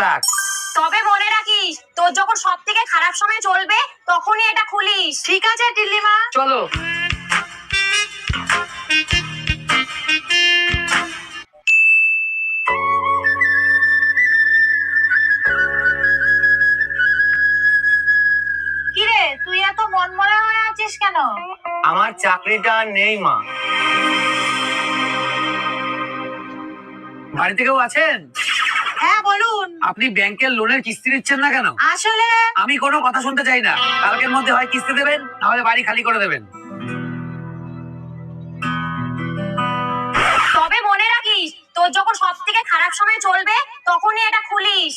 রাখ। তবে মনে রাখিস, তোর যখন সব থেকে খারাপ সময় চলবে তখনই এটা খুলিস। ঠিক আছে টিল্লিমা? চলো। কিরে, তুই এত মনমরা হয়ে আছিস কেন? আমার চাকরিটা আর নেই মা। বাড়িতে কেউ আছেন? হ্যাঁ বলুন। আপনি ব্যাংকের লোনের কিস্তি দিচ্ছেন না কেন? আসলে আমি কোনো কথা শুনতে চাই না। কালকের মধ্যে হয় কিস্তি দেবেন, নাহলে বাড়ি খালি করে দেবেন। তবে মনে রাখিস, তোর যখন সব থেকে খারাপ সময় চলবে তখনই এটা খুলিস।